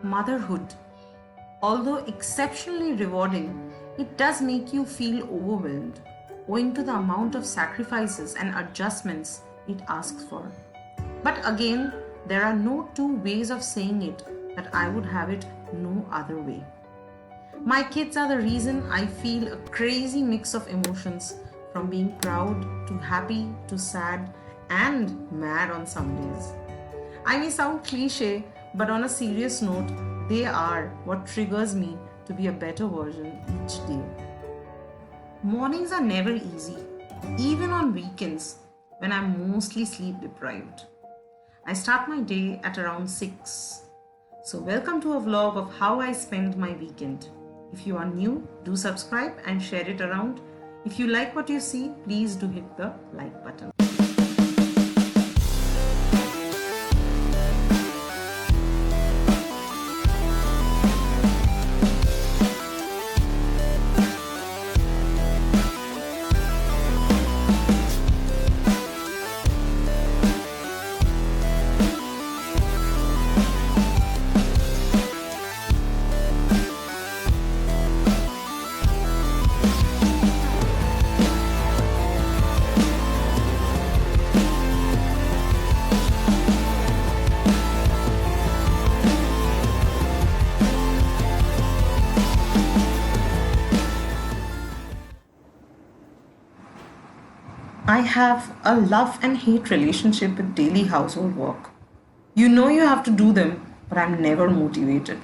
Motherhood, although exceptionally rewarding, it does make you feel overwhelmed owing to the amount of sacrifices and adjustments it asks for. But again, there are no two ways of saying it that I would have it no other way. My kids are the reason I feel a crazy mix of emotions from being proud to happy to sad and mad on some days. I may sound cliche, but on a serious note, they are what triggers me to be a better version each day. Mornings are never easy, even on weekends when I'm mostly sleep deprived. I start my day at around 6. So, welcome to a vlog of how I spend my weekend. If you are new, do subscribe and share it around. If you like what you see, please do hit the like button. I have a love and hate relationship with daily household work. You know you have to do them, but I'm never motivated.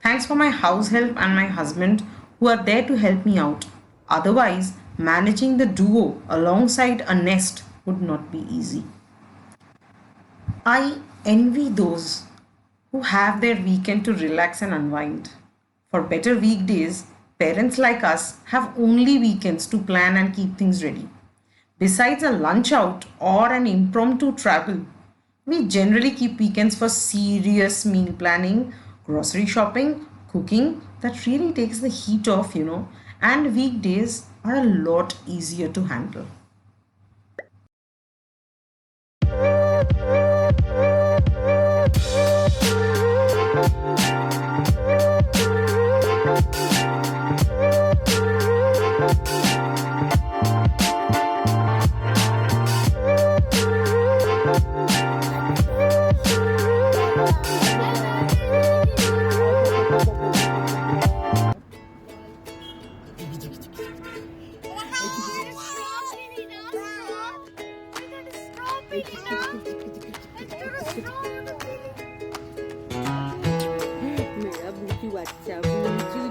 Thanks for my house help and my husband who are there to help me out. Otherwise, managing the duo alongside a nest would not be easy. I envy those who have their weekend to relax and unwind. For better weekdays, parents like us have only weekends to plan and keep things ready. Besides a lunch out or an impromptu travel, we generally keep weekends for serious meal planning, grocery shopping, cooking that really takes the heat off, and weekdays are a lot easier to handle. मेरा बुजू अच्छा बुजू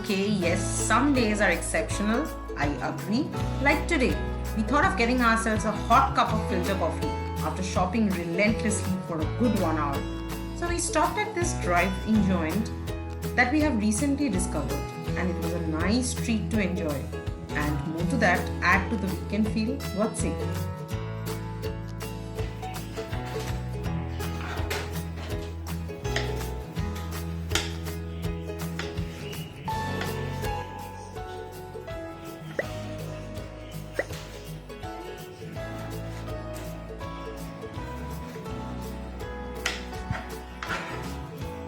Okay, yes, some days are exceptional, I agree. Like today, we thought of getting ourselves a hot cup of filter coffee after shopping relentlessly for a good 1 hour. So we stopped at this drive-in joint that we have recently discovered, and it was a nice treat to enjoy. And more to that, add to the weekend feel worth seeing.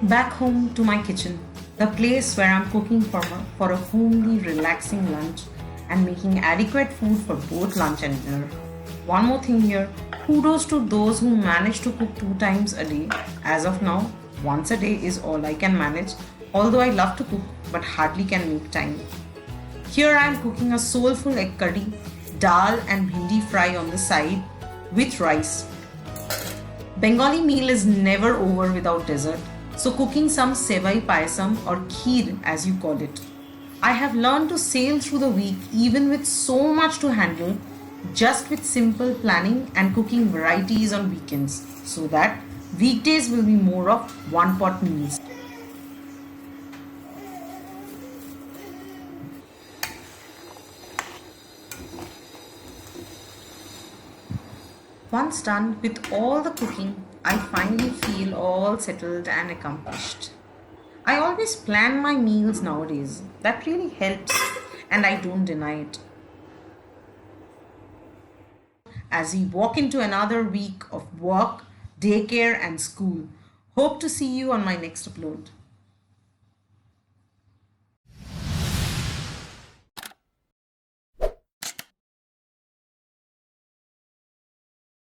Back home to my kitchen, the place where I'm cooking for a homely, relaxing lunch and making adequate food for both lunch and dinner. One more thing here, kudos to those who manage to cook 2 times a day. As of now, once a day is all I can manage, although I love to cook but hardly can make time. Here I am cooking a soulful egg curry, dal and bhindi fry on the side with rice. Bengali meal is never over without dessert. So cooking some sevai payasam or kheer as you call it. I have learned to sail through the week even with so much to handle, just with simple planning and cooking varieties on weekends, so that weekdays will be more of one pot meals. Once done with all the cooking, I finally feel all settled and accomplished. I always plan my meals nowadays. That really helps, and I don't deny it. As we walk into another week of work, daycare, and school. Hope to see you on my next upload.